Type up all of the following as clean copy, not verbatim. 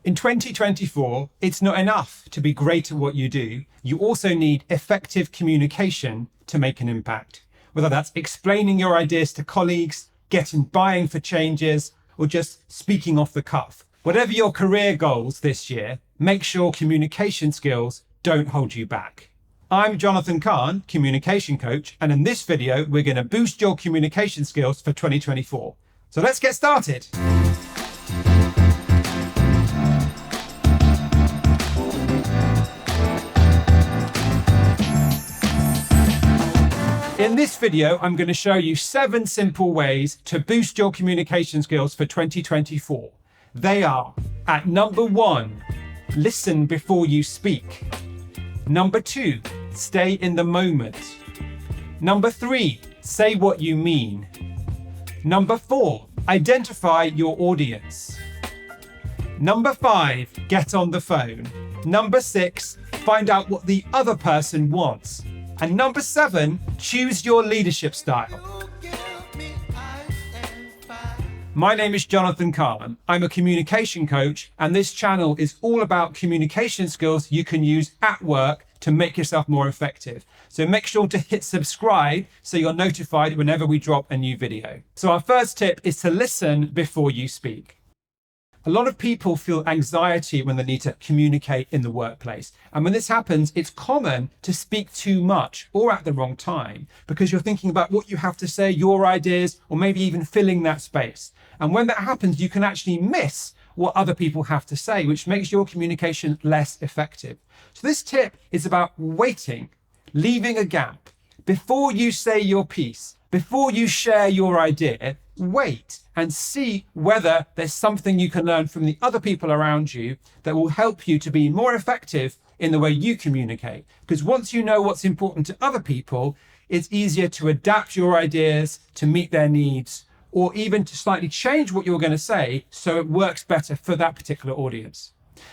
In 2024, it's not enough to be great at what you do. You also need effective communication to make an impact. Whether that's explaining your ideas to colleagues, getting buy-in for changes, or just speaking off the cuff. Whatever your career goals this year, make sure communication skills don't hold you back. I'm Jonathan Kahn, communication coach, and in this video, we're going to boost your communication skills for 2024. So let's get started. In this video, I'm going to show you 7 simple ways to boost your communication skills for 2024. They are, at number 1, listen before you speak. Number 2, stay in the moment. Number 3, say what you mean. Number 4, identify your audience. Number 5, get on the phone. Number 6, find out what the other person wants. And number 7, choose your leadership style. My name is Jonathan Kahn. I'm a communication coach, and this channel is all about communication skills you can use at work to make yourself more effective. So make sure to hit subscribe so you're notified whenever we drop a new video. So our first tip is to listen before you speak. A lot of people feel anxiety when they need to communicate in the workplace. And when this happens, it's common to speak too much or at the wrong time because you're thinking about what you have to say, your ideas, or maybe even filling that space. And when that happens, you can actually miss what other people have to say, which makes your communication less effective. So this tip is about waiting, leaving a gap. Before you say your piece, before you share your idea, wait and see whether there's something you can learn from the other people around you that will help you to be more effective in the way you communicate. Because once you know what's important to other people, it's easier to adapt your ideas to meet their needs, or even to slightly change what you're going to say so it works better for that particular audience.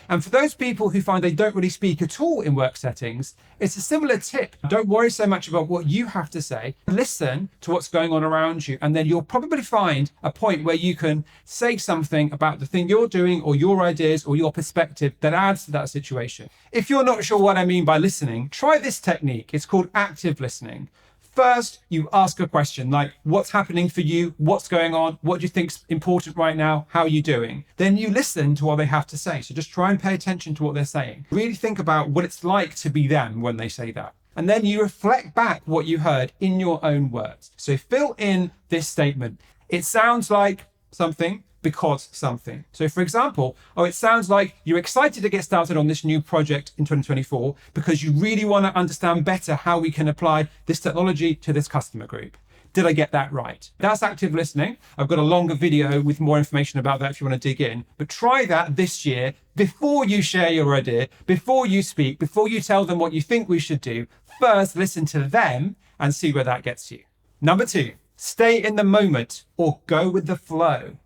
And for those people who find they don't really speak at all in work settings, it's a similar tip. Don't worry so much about what you have to say. Listen to what's going on around you, and then you'll probably find a point where you can say something about the thing you're doing or your ideas or your perspective that adds to that situation. If you're not sure what I mean by listening, try this technique. It's called active listening. First, you ask a question like, what's happening for you? What's going on? What do you think's important right now? How are you doing? Then you listen to what they have to say. So just try and pay attention to what they're saying. Really think about what it's like to be them when they say that. And then you reflect back what you heard in your own words. So fill in this statement. It sounds like something because something. So for example, it sounds like you're excited to get started on this new project in 2024 because you really want to understand better how we can apply this technology to this customer group. Did I get that right? That's active listening. I've got a longer video with more information about that if you want to dig in, but try that this year before you share your idea, before you speak, before you tell them what you think we should do. First, listen to them and see where that gets you. Number 2, stay in the moment or go with the flow.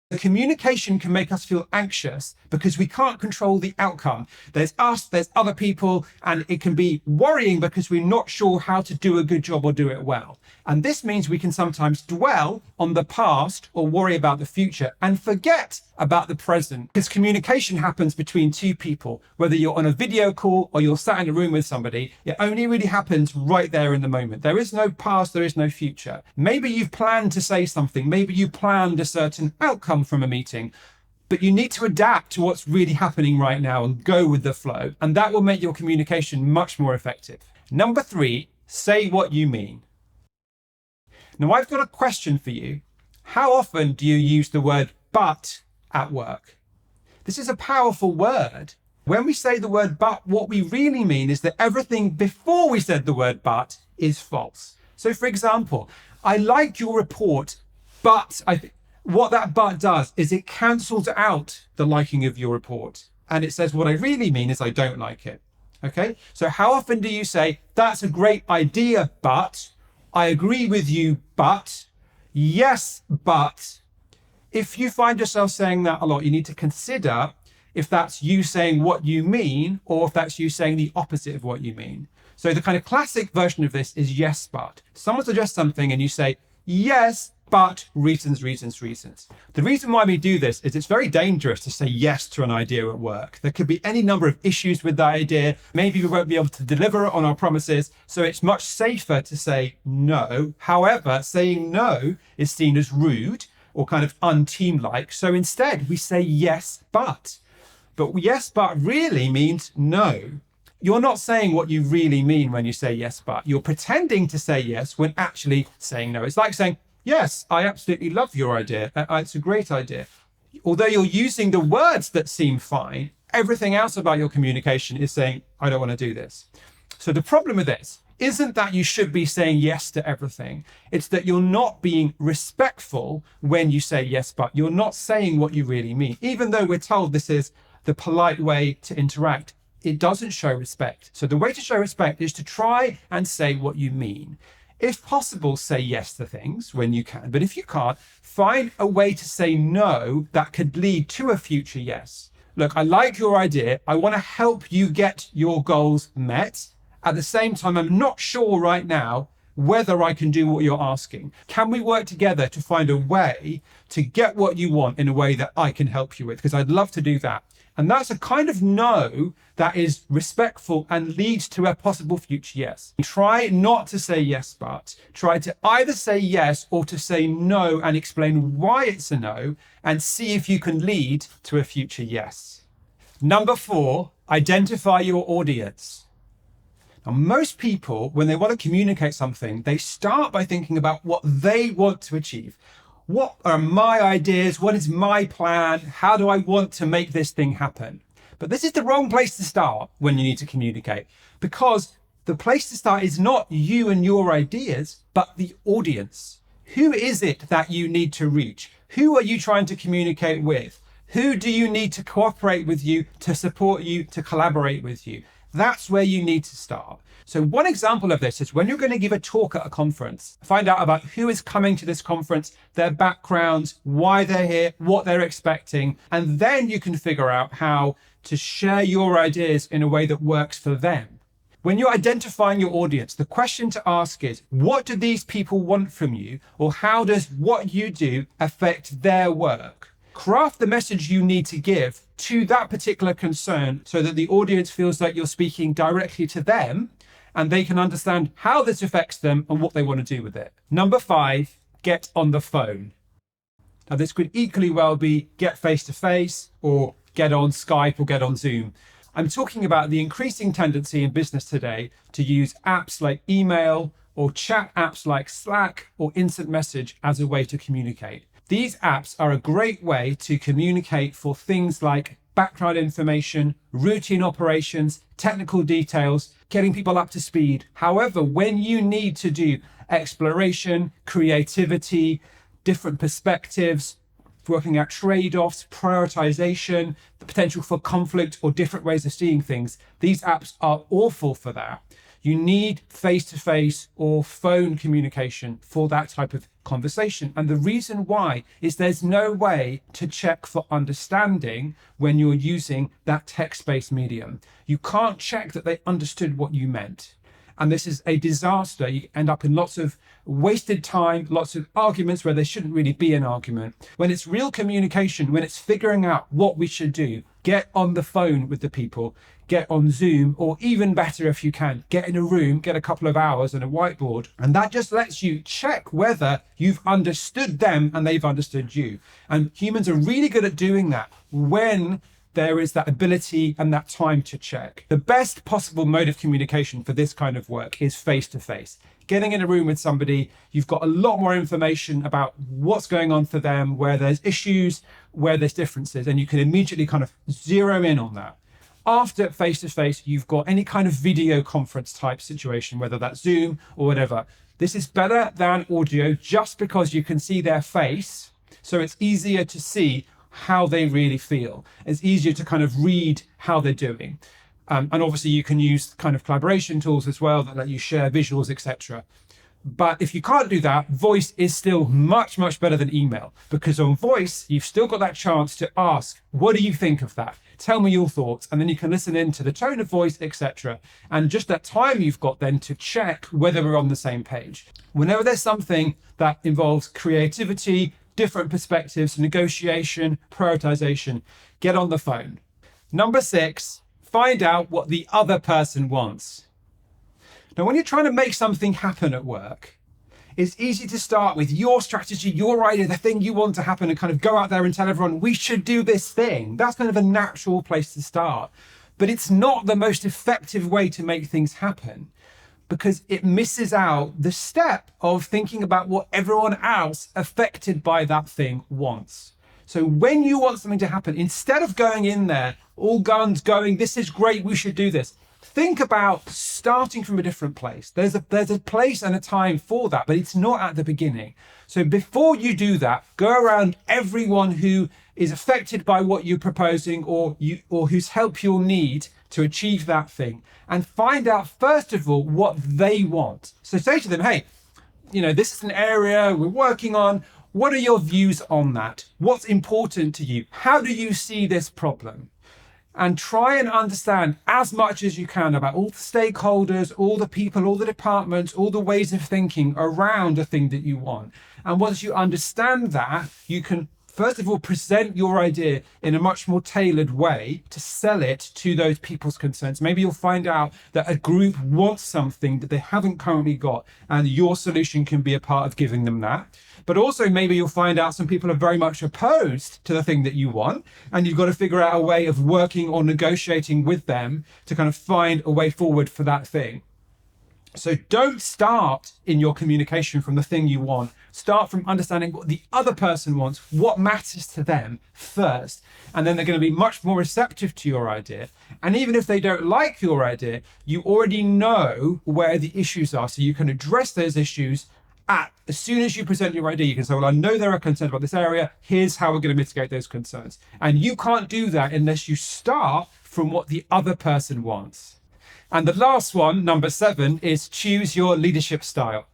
The communication can make us feel anxious because we can't control the outcome. There's us, there's other people, and it can be worrying because we're not sure how to do a good job or do it well. And this means we can sometimes dwell on the past or worry about the future and forget about the present. Because communication happens between two people, whether you're on a video call or you're sat in a room with somebody, it only really happens right there in the moment. There is no past, there is no future. Maybe you've planned to say something, maybe you planned a certain outcome from a meeting, but you need to adapt to what's really happening right now and go with the flow. And that will make your communication much more effective. Number 3, say what you mean. Now I've got a question for you. How often do you use the word but at work? This is a powerful word. When we say the word but, what we really mean is that everything before we said the word but is false. So for example, I like your report, but what that but does is it cancels out the liking of your report. And it says what I really mean is I don't like it. Okay, so how often do you say, that's a great idea, but I agree with you, but yes, but if you find yourself saying that a lot, you need to consider if that's you saying what you mean or if that's you saying the opposite of what you mean. So the kind of classic version of this is yes, but. Someone suggests something and you say, yes, but reasons, reasons, reasons. The reason why we do this is it's very dangerous to say yes to an idea at work. There could be any number of issues with that idea. Maybe we won't be able to deliver on our promises. So it's much safer to say no. However, saying no is seen as rude or kind of unteam-like. So instead we say yes, but. But yes, but really means no. You're not saying what you really mean when you say yes, but. You're pretending to say yes when actually saying no. It's like saying, yes, I absolutely love your idea. It's a great idea. Although you're using the words that seem fine, everything else about your communication is saying, I don't want to do this. So the problem with this isn't that you should be saying yes to everything. It's that you're not being respectful when you say yes, but. You're not saying what you really mean. Even though we're told this is the polite way to interact, it doesn't show respect. So the way to show respect is to try and say what you mean. If possible, say yes to things when you can. But if you can't, find a way to say no that could lead to a future yes. Look, I like your idea. I want to help you get your goals met. At the same time, I'm not sure right now whether I can do what you're asking. Can we work together to find a way to get what you want in a way that I can help you with? Because I'd love to do that. And that's a kind of no that is respectful and leads to a possible future yes. Try not to say yes, but try to either say yes or to say no and explain why it's a no and see if you can lead to a future yes. Number 4, identify your audience. Now, most people, when they want to communicate something, they start by thinking about what they want to achieve. What are my ideas? What is my plan? How do I want to make this thing happen? But this is the wrong place to start when you need to communicate, because the place to start is not you and your ideas, but the audience. Who is it that you need to reach? Who are you trying to communicate with? Who do you need to cooperate with you, to support you, to collaborate with you? That's where you need to start. So one example of this is when you're going to give a talk at a conference, find out about who is coming to this conference, their backgrounds, why they're here, what they're expecting, and then you can figure out how to share your ideas in a way that works for them. When you're identifying your audience, the question to ask is, what do these people want from you? Or how does what you do affect their work? Craft the message you need to give to that particular concern so that the audience feels like you're speaking directly to them and they can understand how this affects them and what they want to do with it. Number 5, get on the phone. Now, this could equally well be get face-to-face or get on Skype or get on Zoom. I'm talking about the increasing tendency in business today to use apps like email or chat apps like Slack or Instant Message as a way to communicate. These apps are a great way to communicate for things like background information, routine operations, technical details, getting people up to speed. However, when you need to do exploration, creativity, different perspectives, working out trade-offs, prioritization, the potential for conflict or different ways of seeing things, these apps are awful for that. You need face-to-face or phone communication for that type of conversation. And the reason why is there's no way to check for understanding when you're using that text-based medium. You can't check that they understood what you meant. And this is a disaster. You end up in lots of wasted time, lots of arguments where there shouldn't really be an argument. When it's real communication, when it's figuring out what we should do, get on the phone with the people, get on Zoom, or even better if you can, get in a room, get a couple of hours and a whiteboard. And that just lets you check whether you've understood them and they've understood you. And humans are really good at doing that when there is that ability and that time to check. The best possible mode of communication for this kind of work is face-to-face. Getting in a room with somebody, you've got a lot more information about what's going on for them, where there's issues, where there's differences, and you can immediately kind of zero in on that. After face-to-face, you've got any kind of video conference type situation, whether that's Zoom or whatever. This is better than audio just because you can see their face, so it's easier to see how they really feel. It's easier to kind of read how they're doing. And obviously you can use kind of collaboration tools as well that let you share visuals, etc. But if you can't do that, voice is still much, much better than email, because on voice, you've still got that chance to ask, what do you think of that? Tell me your thoughts. And then you can listen in to the tone of voice, etc. And just that time you've got then to check whether we're on the same page. Whenever there's something that involves creativity, different perspectives, negotiation, prioritization, get on the phone. Number 6, find out what the other person wants. Now, when you're trying to make something happen at work, it's easy to start with your strategy, your idea, the thing you want to happen, and kind of go out there and tell everyone, we should do this thing. That's kind of a natural place to start. But it's not the most effective way to make things happen, because it misses out the step of thinking about what everyone else affected by that thing wants. So when you want something to happen, instead of going in there, all guns going, this is great, we should do this, think about starting from a different place. There's a place and a time for that, but it's not at the beginning. So before you do that, go around everyone who is affected by what you're proposing or whose help you'll need to achieve that thing, and find out first of all what they want. So say to them, hey, this is an area we're working on. What are your views on that? What's important to you? How do you see this problem? And try and understand as much as you can about all the stakeholders, all the people, all the departments, all the ways of thinking around a thing that you want. And once you understand that, you can, first of all, present your idea in a much more tailored way to sell it to those people's concerns. Maybe you'll find out that a group wants something that they haven't currently got, and your solution can be a part of giving them that. But also maybe you'll find out some people are very much opposed to the thing that you want, and you've got to figure out a way of working or negotiating with them to kind of find a way forward for that thing. So don't start in your communication from the thing you want. Start from understanding what the other person wants, what matters to them first. And then they're going to be much more receptive to your idea. And even if they don't like your idea, you already know where the issues are. So you can address those issues as soon as you present your idea. You can say, well, I know there are concerns about this area. Here's how we're going to mitigate those concerns. And you can't do that unless you start from what the other person wants. And the last one, number 7, is choose your leadership style.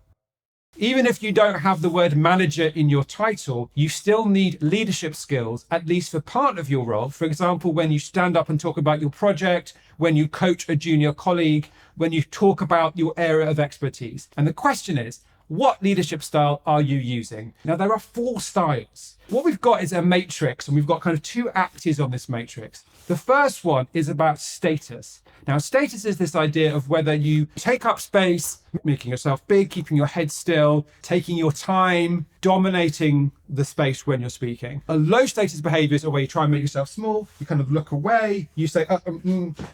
Even if you don't have the word manager in your title, you still need leadership skills, at least for part of your role. For example, when you stand up and talk about your project, when you coach a junior colleague, when you talk about your area of expertise. And the question is, what leadership style are you using? Now, there are 4 styles. What we've got is a matrix, and we've got kind of 2 axes on this matrix. The first one is about status. Now, status is this idea of whether you take up space, making yourself big, keeping your head still, taking your time, dominating the space when you're speaking. A low status behavior is a way you try and make yourself small. You kind of look away, you say,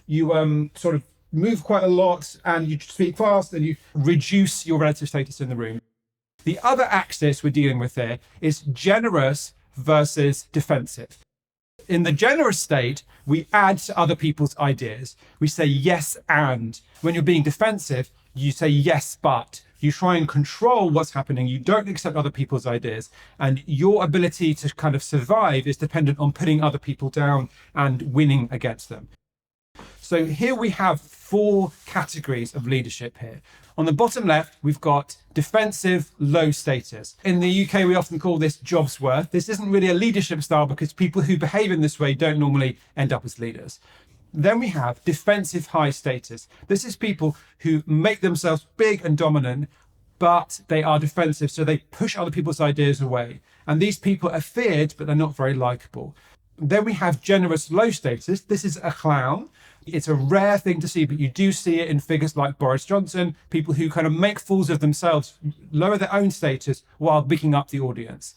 you sort of move quite a lot, and you speak fast, and you reduce your relative status in the room. The other axis we're dealing with here is generous versus defensive. In the generous state, we add to other people's ideas. We say yes and. When you're being defensive, you say yes but. You try and control what's happening. You don't accept other people's ideas. And your ability to kind of survive is dependent on putting other people down and winning against them. So here we have 4 categories of leadership here. On the bottom left, we've got defensive, low status. In the UK, we often call this job's worth. This isn't really a leadership style because people who behave in this way don't normally end up as leaders. Then we have defensive, high status. This is people who make themselves big and dominant, but they are defensive, so they push other people's ideas away. And these people are feared, but they're not very likable. Then we have generous, low status. This is a clown. It's a rare thing to see, but you do see it in figures like Boris Johnson, people who kind of make fools of themselves, lower their own status while bigging up the audience.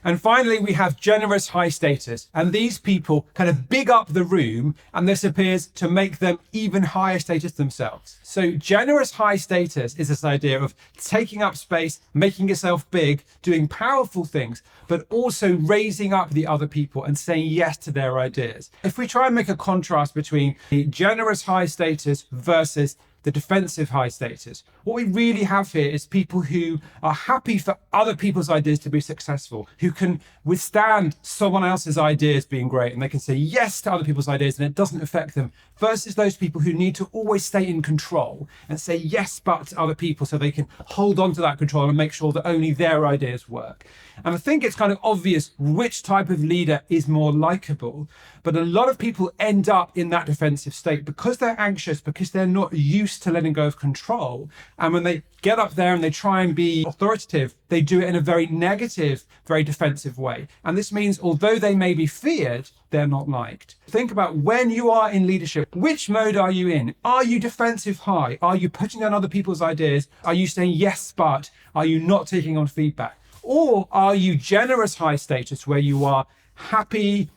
And finally, we have generous, high status. And these people kind of big up the room, and this appears to make them even higher status themselves. So generous, high status is this idea of taking up space, making yourself big, doing powerful things, but also raising up the other people and saying yes to their ideas. If we try and make a contrast between the generous, high status versus the defensive high status. What we really have here is people who are happy for other people's ideas to be successful, who can withstand someone else's ideas being great, and they can say yes to other people's ideas and it doesn't affect them, versus those people who need to always stay in control and say yes but to other people so they can hold on to that control and make sure that only their ideas work. And I think it's kind of obvious which type of leader is more likable, but a lot of people end up in that defensive state because they're anxious, because they're not used to letting go of control. And when they get up there and they try and be authoritative, they do it in a very negative, very defensive way. And this means although they may be feared, they're not liked. Think about when you are in leadership, which mode are you in? Are you defensive high? Are you putting down other people's ideas? Are you saying yes, but are you not taking on feedback? Or are you generous high status where you are happy,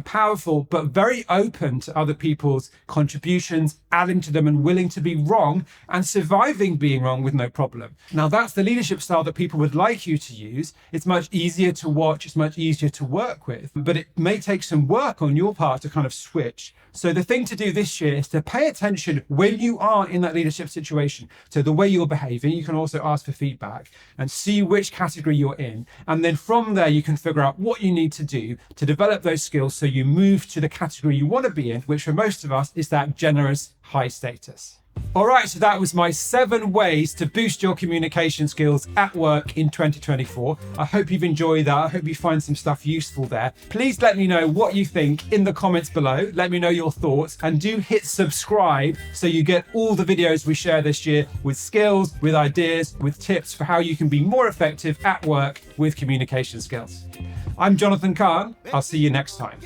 powerful, but very open to other people's contributions, adding to them and willing to be wrong and surviving being wrong with no problem? Now, that's the leadership style that people would like you to use. It's much easier to watch, it's much easier to work with, but it may take some work on your part to kind of switch. So the thing to do this year is to pay attention when you are in that leadership situation to the way you're behaving. You can also ask for feedback and see which category you're in. And then from there, you can figure out what you need to do to develop those skills so you move to the category you want to be in, which for most of us is that generous high status. All right, so that was my 7 ways to boost your communication skills at work in 2024. I hope you've enjoyed that. I hope you find some stuff useful there. Please let me know what you think in the comments below. Let me know your thoughts, and do hit subscribe so you get all the videos we share this year with skills, with ideas, with tips for how you can be more effective at work with communication skills. I'm Jonathan Kahn. I'll see you next time.